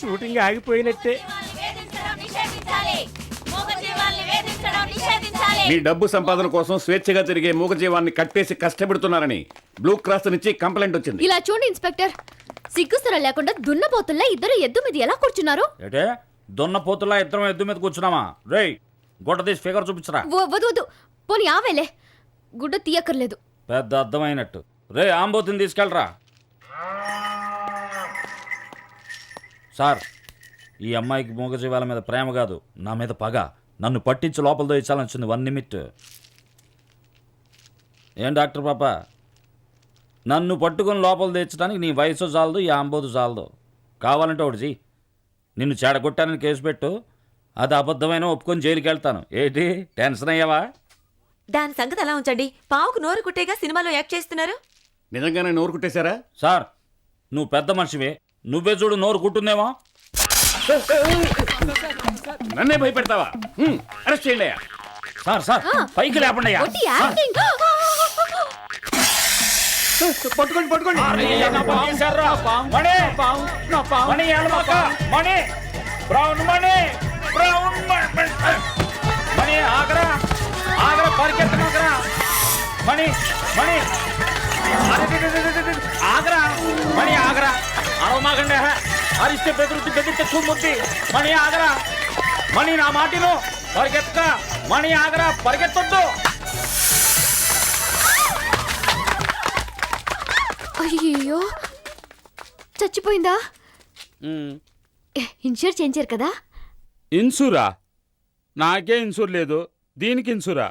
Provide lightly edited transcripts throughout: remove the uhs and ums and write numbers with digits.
Shooting ఆగిపోయినట్టే. మీ డబ్బు సంపాదన కోసం స్వేచ్ఛగా తిరిగే మూగజీవాన్ని కట్టేసి కష్టపెడుతున్నారని బ్లూ క్రాస్ నుంచి కంప్లైంట్ వచ్చింది. ఇలా చూడండి ఇన్స్పెక్టర్, సిగ్గుసర లేకుండా దున్నపోతుల్లా ఇద్దరు ఎద్దు మీద ఎలా కూర్చున్నారు? ఏటే దున్నపోతుల్లా ఇద్దరం ఎద్దు మీద కూర్చున్నామా? రేయ్ గుడ్డ తీసి ఫిగర్ చూపించరా. వద్దు వద్దు, పోనీ ఆవేలే, గుడ్డ తీయక్కర్లేదు. పెద్ద అర్థమైనట్టు. రే ఆంబోతుని తీసుకెళ్ళరా. సార్, ఈ అమ్మాయికి మూగజీవాల మీద ప్రేమ కాదు, నా మీద పగ. నన్ను పట్టించి లోపలతో ఇచ్చాలనిచ్చింది 1 నిమిట్. ఏం డాక్టర్ పాప, నన్ను పట్టుకొని లోపల తెచ్చడానికి నీ వయసు చాలదు, ఈ ఆంబోతు చాలదు. కావాలంటే ఒకటి చెయ్యి, నిన్ను చెడగొట్టానని కేసు పెట్టు, అది అబద్ధమైన ఒప్పుకొని జైలుకి వెళ్తాను. ఏంటి టెన్షన్ అయ్యావా? దాని సంగతి అలా ఉంచండి. పావుకు నోరు కుట్టేగా సినిమాలో యాక్ట్ చేస్తున్నారు. నిజంగానే నోరు కుట్టేశారా? సార్, నువ్వు పెద్ద మనిషివే, నువ్వే చూడు నోరు కుట్టుందేమో. నన్నే భయపెడతావా? అరెస్ట్ చేయండి. సార్ సార్, పైకి లేపండి. ఒట్టి యాక్టింగ్. పట్టుకోండి పట్టుకోండి. ఆగరా ఆగరా, పరిగెత్తనగరా మణి మణి, ఆగరా మణి ఆగరా, అరవమాగండి. అరిస్తే బెదిరితే చూముద్ది. మణి ఆగరా, మణి నా మాటిను, పరిగెత్త మణి ఆగరా, పరిగెత్తొద్దు. అయ్యో, చచ్చిపోయిందా? ఇన్సూర్ చేయించారు కదా? ఇన్సూరా? నాకే ఇన్సూర్ లేదు, దీనికి ఇన్సూరా?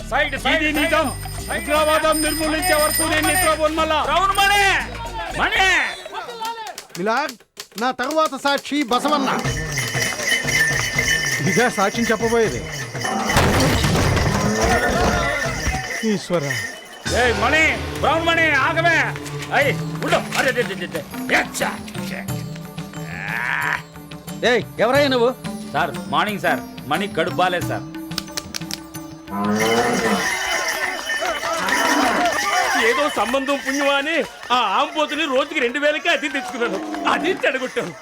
ఇది నిజం. ఉగ్రవాదం నిర్మూలించే వరకు నేను నిద్రపోను. మిలాద్, నా తరువాత సాక్షి బసవన్న. ఇదిగా సాక్ష్యం చెప్పబోయేది. ఈశ్వర, మణి, బ్రౌన్ మణి ఆగమే. ఎవరయ్యా నువ్వు? సార్ మార్నింగ్ సార్, మణి కడుపు బాలేదు సార్. ఏదో సంబంధం పుణ్యమా అని ఆ ఆంబోతుని రోజుకి 2000కి అతి తెచ్చుకున్నాను. అది చెడగొట్టాను.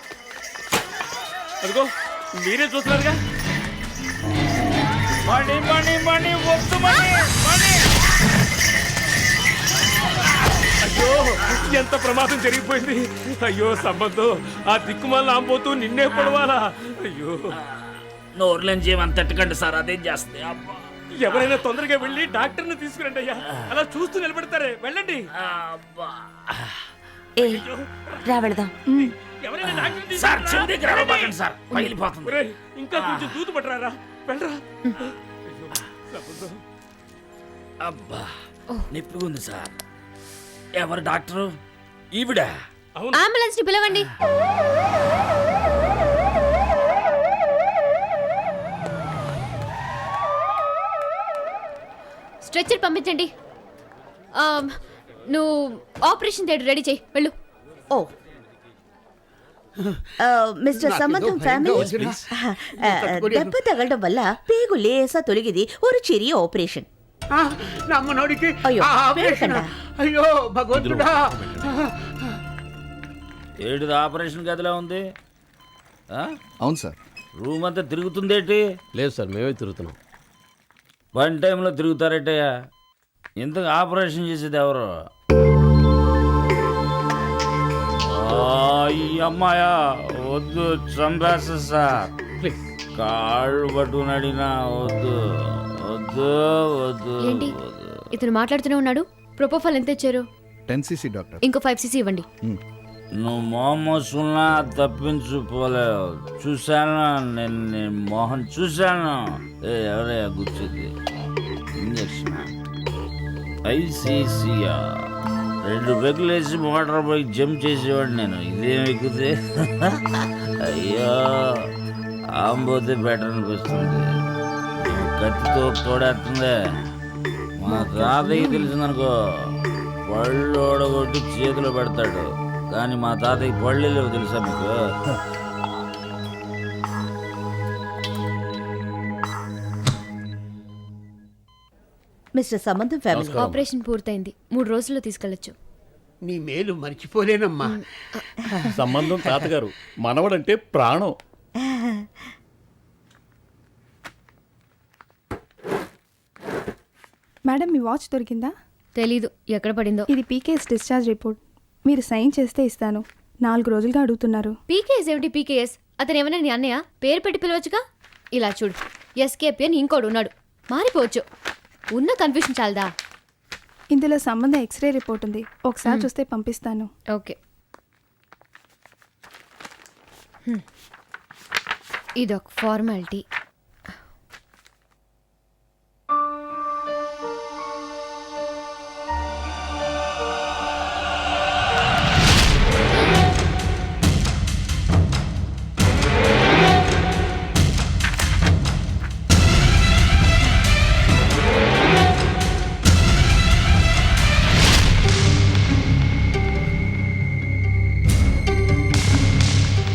అదిగో మీరే చూస్తున్నారుగా. మణి మణి మణి వద్దు మణి మణి. అయ్యో, ఎంత ప్రమాదం జరిగిపోయింది. అయ్యో సంబంధం, ఆ దిక్కుమాల ఆంబోతూ నిన్నే పొడవాలా? అయ్యో, నోరులేని జీవం తట్టకండి సార్, అదేం చేస్తుంది. అబ్బా, ఎవరైనా తొందరగా వెళ్ళి డాక్టర్ని తీసుకురండి అయ్యా. అలా చూస్తూ నిలబెడతారే, వెళ్ళండి. ఏ రా వెళదాం. ఎవరైనా డాక్టర్ని సార్ తీసుకురా. చెవి దగ్గర అరవబాకండి సార్, పగిలిపోతుంది. ఒరేయ్, ఇంకా కొంచెం దూదు పట్టరారా, వెళ్ళరా. అబ్బా నొప్పిగా ఉంది సార్. ఎవరు డాక్టరు? ఈవిడ. అంబులెన్స్ ని పిలవండి. స్ట్రెచ్చర్ పంపించండి. నువ్వు ఆపరేషన్ థియేటర్ రెడీ చేయి, వెళ్ళు. ఓ మిస్టర్ సంబంధం ఫ్యామిలీ, దెబ్బ తగలడం వల్ల పేగు లేసా తొలగిది ఒక చిరియ ఆపరేషన్. నమ్మనోడికి అయ్యో, ఆపరేషన్. అయ్యో భగవంతుడా. ఏడుది ఆపరేషన్ గదిలో ఉంది. అవును సార్. రూమ్ అంతా తిరుగుతుందేటి? లేదు సార్, మేమే తిరుగుతున్నాం. వన్ టైంలో తిరుగుతారటయ్యా. ఇంతకు ఆపరేషన్ చేసేది ఎవరు? అమ్మాయా వద్దు, చంపేస్తా సార్. ప్లీజ్ కాళ్ళు పట్టుకుని అడిగినా వద్దు వద్దు వద్దు. ఏంటి ఇతను మాట్లాడుతూనే ఉన్నాడు? ప్రొపోఫాల్ ఎంత ఇచ్చారు? 10cc doctor. ఇంకో 5cc ఇవ్వండి. నువ్వు మోమోసున్నా తప్పించుకోలేవు. చూశాను నేను, నీ మోహన్ చూశాను. ఎవరయ్యా గుర్తుంది? ఇంజక్షన్ ఐసీసీయా 2 పెగ్గులు వేసి మోటార్ బైక్ జంప్ చేసేవాడు నేను. ఇదేం ఎక్కుతే? అయ్యో, ఆంబోతే బెటర్ అనిపిస్తుంది. కత్తితో తోడేస్తుంది. మా తాతయ్య తెలిసిందనుకో, పళ్ళు ఓడగొట్టి చేతిలో పెడతాడు. కానీ మా తాతయ్య పళ్ళు లేవు, తెలుసా మీకు? మిస్టర్ సంబంధం ఫ్యామిలీ, ఆపరేషన్ పూర్తయింది. 3 రోజుల్లో తీసుకెళ్లొచ్చు. నీ మేలు మర్చిపోలేనమ్మా. సంబంధం తాతగారు, మనవడంటే ప్రాణం. మేడం మీ వాచ్ దొరికిందా? తెలీదు ఎక్కడ పడిందో. ఇది పీకేఎస్ డిశ్చార్జ్ రిపోర్ట్. మీరు సైన్ చేస్తే ఇస్తాను. 4 రోజులుగా అడుగుతున్నారు. పీకేఎస్ ఏమిటి పీకేఎస్? అతను ఏమన్నా నీ అన్నయ్య? పేరు పెట్టి పిలవచ్చుగా. ఇలా చూడు, ఎస్కేపీ అని ఇంకోడు ఉన్నాడు, మారిపోవచ్చు. ఉన్న కన్ఫ్యూషన్ చాలదా? ఇందులో సంబంధ ఎక్స్రే రిపోర్ట్ ఉంది, ఒకసారి చూస్తే పంపిస్తాను. ఓకే. ఇదొక ఫార్మాలిటీ.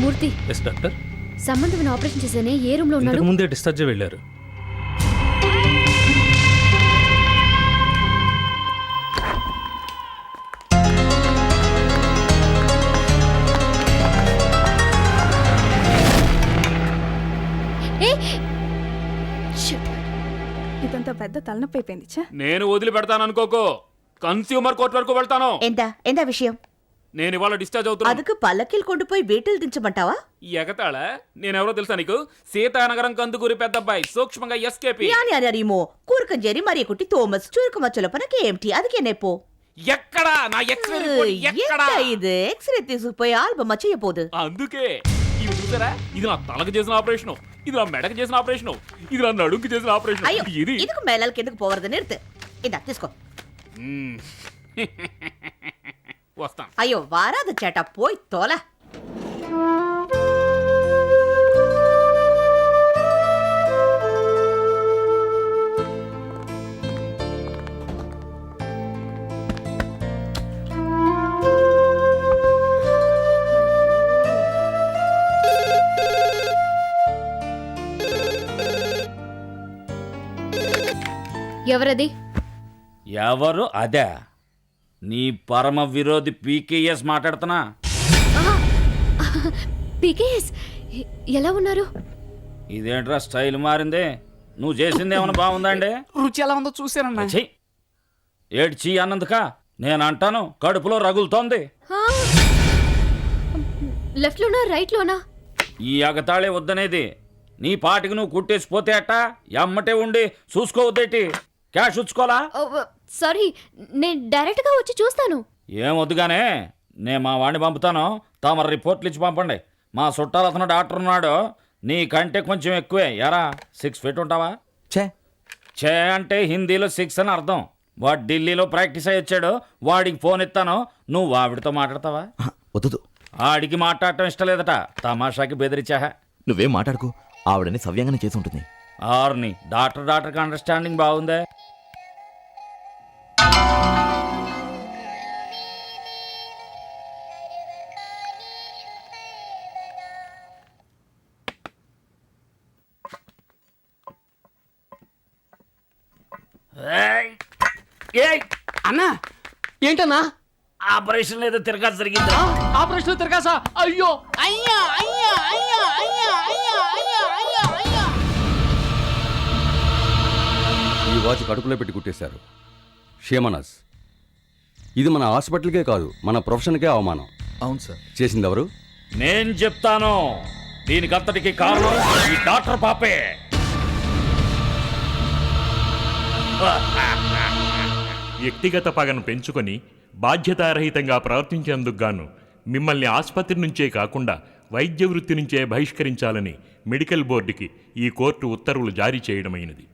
మూర్తి, ఎస్ డాక్టర్. సంబంధమైన ఆపరేషన్ చేసేనే ఏ రూమ్ లో ఉన్నాడు? ముందే డిశ్చార్జ్ వెళ్ళారు. ఇదంతా పెద్ద తలనొప్పి అయిపోయింది. ఛే, నేను వదిలిపెడతాను అనుకోకో, కన్స్యూమర్ కోర్టు వరకు వెళ్తాను. ఎంత విషయం? నేను ఇవాళ డిశ్చార్జ్ అవుతున్నాను. అదుకు పల్లకిల్ కొండుపోయి బీటలు దించమంటావా? ఎగతాళ? నేనెవరో తెలుసా నీకు? సీతానగరం కందుకూరి పెద్దబ్బాయి, సూక్ష్మంగా ఎస్కేపీ. యాని అరరిమో కూరకంజేరి మరి కుట్టి తోమస్ చురుకు మచ్చల పనకి ఏమిటి అదికే నెప్పు. ఎక్కడా నా ఎక్స్రే రిపోర్ట్ ఎక్కడా? ఇది ఎక్స్రే తీసుకుపోయి ఆల్బమ్ చేయబోదు. అందుకే ఇది చూసారా, ఇది నా తలకు చేసిన ఆపరేషన్, ఇది నా మెడకు చేసిన ఆపరేషన్, ఇది నా నడుంకి చేసిన ఆపరేషన్. అయ్యో, ఇది ఇదికు మేళాలకి ఎందుకు పోవరదు నిర్తు. ఇదా తీసుకో. వస్తాను. అయ్యో వారాదు చేట పోయి తోలా. ఎవరది? ఎవరు అదే? నీ పరమ విరోధి పీకేఎస్ మాట్లాడుతున్నా. పీకేఎస్ ఎలా ఉన్నారు? ఇదేంట్రా స్టైల్ మారింది? నువ్వు చేసింది ఏమైనా బాగుందండి? రుచి ఎలా ఉందో చూసానన్నా. ఏడ్చి అన్నందుక నేను అంటాను, కడుపులో రగులుతోంది. లెఫ్ట్ లోనా రైట్ లోనా? ఈ అగతాళే వద్దనేది. నీ పాటికి నువ్వు కుట్టేసిపోతే అట్ట ఎమ్మటే ఉండి చూసుకోవద్దేటి? క్యాష్ ఉంచుకోలా? సారీ, నేను డైరెక్ట్ గా వచ్చి చూస్తాను. ఏం వద్దుగానే, నేను మా వాడిని పంపుతాను. తమరు రిపోర్ట్లు ఇచ్చి పంపండి. మా చుట్టాలు అతను డాక్టర్ ఉన్నాడు, నీకంటే కొంచెం ఎక్కువే. ఎరా 6 ఫీట్ ఉంటావా? చే అంటే హిందీలో 6 అని అర్థం. వాడు ఢిల్లీలో ప్రాక్టీస్ అయ్యి వచ్చాడు, వాడికి ఫోన్ ఇస్తాను. నువ్వు ఆవిడతో మాట్లాడతావా? వద్దు, ఆడికి మాట్లాడటం ఇష్టం లేదట, తమాషాకి బెదిరించా. నువ్వేం మాట్లాడుకో, ఆవిడని సవ్యంగానే చేసి ఉంటుంది. ఆర్ని డాక్టర్కి అండర్స్టాండింగ్ బాగుందే. అన్నా ఏంటన్నా? ఆపరేషన్ ఏదో తిరగా జరిగిందా? ఆపరేషన్ తిరగాసా? అయ్యో అయ్యా అయ్యా అయ్యా అయ్యా అయ్యా అయ్యా అయ్యా అయ్యా. ఈ వాచ్ కడుపులో పెట్టి కుట్టేశారు. షేమనస్. ఇది మన హాస్పిటల్కే కాదు, మన ప్రొఫెషన్కే అవమానం. అవును సార్. చేసింది ఎవరు? నేను చెప్తాను. దీనికంతటికి కారణం ఈ డాక్టర్ పాపే. వ్యక్తిగత పగను పెంచుకొని బాధ్యతారహితంగా ప్రవర్తించేందుకు గాను మిమ్మల్ని ఆసుపత్రి నుంచే కాకుండా వైద్య వృత్తి నుంచే బహిష్కరించాలని మెడికల్ బోర్డుకి ఈ కోర్టు ఉత్తర్వులు జారీ చేయడమైనది.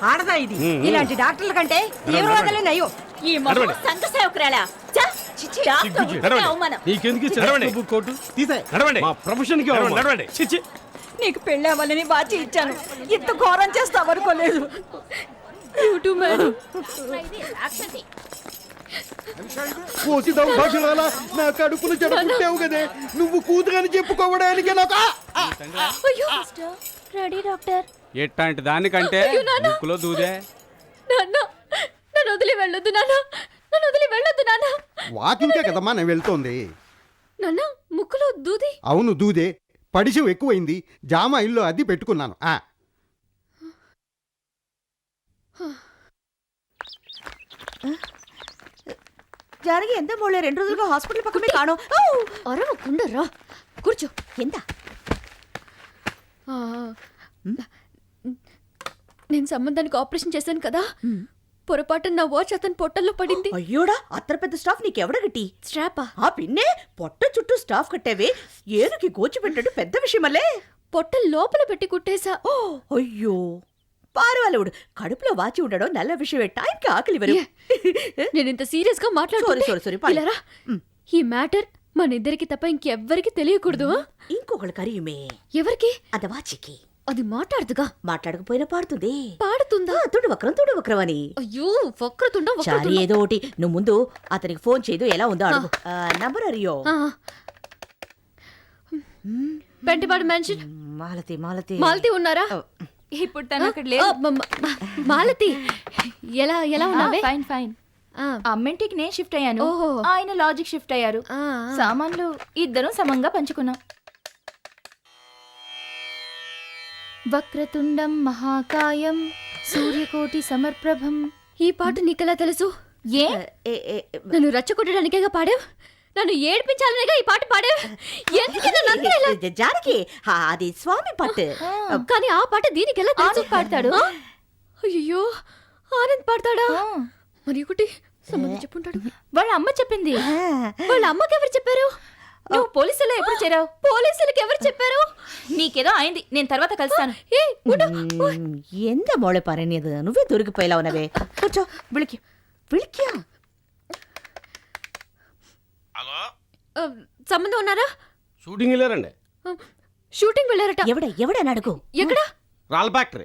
ఆడదా ఇది? ఇలాంటి డాక్టర్ల కంటే తీవ్రవాదులే నయ్యో. ఈ మొహం సంఘ సేవకురాలా? ఛ! చిచి, డాక్టర్ ఉంటే అవమానం. నీకెందుకు ఇచ్చారు కోర్టు? తీసేయ్. మా ప్రొఫెషన్ కి అవమానం. చిచి. నీకు పెళ్ళావాలని బాచి ఇచ్చాను, ఇంత ఘోరం చేస్తావు అనుకోలేదు. కోసి దౌర్భాగ్యురాలా, నా కడుపును చెడగొట్టావు కదే. నువ్వు కూతురని చెప్పుకోవడానికి నాకు రెడీ డాక్టర్. ఎట్లాంటి దానికంటే ముక్కులో దూదే. వదిలి వెళ్ళొద్దు నాన్న, నన్ను వదిలి వెళ్ళొద్దు నాన్న. వాకింగ్కే కదమ్మా నేను వెళ్తోంది. నాన్న ముక్కులో దూది. అవును దూదే, పడిశం ఎక్కువైంది. జామా ఇల్లు అద్దె పెట్టుకున్నాను. జానకి ఎంత మోళ్ళే 2 రోజులుగా హాస్పిటల్ పక్కనే కాణో. అరవకుండరా, కూర్చో. ఎంత నేను సంబంధానికి ఆపరేషన్ చేశాను కదా, పొరపాటున నా వాచ్ అతని పొట్టల్లో పడింది. అయ్యోడా, అత్తర పెద్ద స్టాఫ్ నీకెవడ గట్టి? స్ట్రాపా? ఆ పిన్నే పొట్ట చుట్టూ స్టాఫ్ కట్టావే, ఏనుకి గోచి పెట్టడం పెద్ద విషయమల్లే. పొట్ట లోపల పెట్టి కుట్టేశా. అయ్యో పారవాలవుడు, కడుపులో వాచి ఉండడం నల్ల విషయమే. టైంకి ఆకలి వరు. నేను ఇంత సీరియస్ గా మాట్లాడుతున్నా. ఈ మ్యాటర్ మన ఇద్దరికి తప్ప ఇంకెవ్వరికి తెలియకూడదు. ఇంకొకళ్ళు కరియుమే. ఎవరికి? అది వాచికి. అది మాట్లాడుతుగా. మాట్లాడకపోయినా పాడుతుంది. పాడుతుందా? తుడు వక్రం అని. అయ్యో వక్రతుండం చారి ఏదో ఒకటి, నువ్వు ముందు అతనికి ఫోన్ చేయదు, ఎలా ఉందో అడుగు. నంబర్ అరియో. పెంటిపాడు మెన్షన్. మాలతి మాలతి మాలతి ఉన్నారా? ఇప్పుడు తను అక్కడ లేదు. మాలతి ఎలా ఎలా ఉన్నావే? Fine fine. అమ్మింటికి నేను షిఫ్ట్ అయ్యాను, ఆయన లాజిక్ షిఫ్ట్ అయ్యారు. సామాన్లు ఇద్దరం సమంగా పంచుకున్నాం. వక్రతుండం మహాకాయం సూర్యకోటి సమర్ప్రభం. ఈ పాట నీకెలా తెలుసు? ఏ నన్ను రచ్చగొట్టడానికేగా పాడావు? నన్ను ఏడ్పించాలనేగా ఈ పాట పాడావు? జానకి అది స్వామి పాట. కానీ ఆ పాట దీనికి ఎలా తెలుసు? పాడతాడు. అయ్యో ఆనంద్ పాడతాడా? మరి ఒకటి సంబంధం చెప్పుంటాడు. వాళ్ళ అమ్మ చెప్పింది. వాళ్ళ అమ్మకి ఎవరు చెప్పారు? నువ్వు పోలీసులో ఎప్పుడు చేరావు? పోలీసులకు ఎవరు చెప్పారు? నీకేదో అయింది, నేను తర్వాత కలుస్తాను. ఎంత మోళే పరనేది, నువ్వే దొరికిపోయేలా ఉన్నవే. కూర్చో, విളിക്ക് విളിക്ക. హలో, సంబంధం ఉన్నారా? షూటింగ్ వెళ్ళారండి. షూటింగ్ వెళ్ళారట. ఎవడని అడుగు. ఎక్కడ? రాళ్ళ ఫ్యాక్టరీ.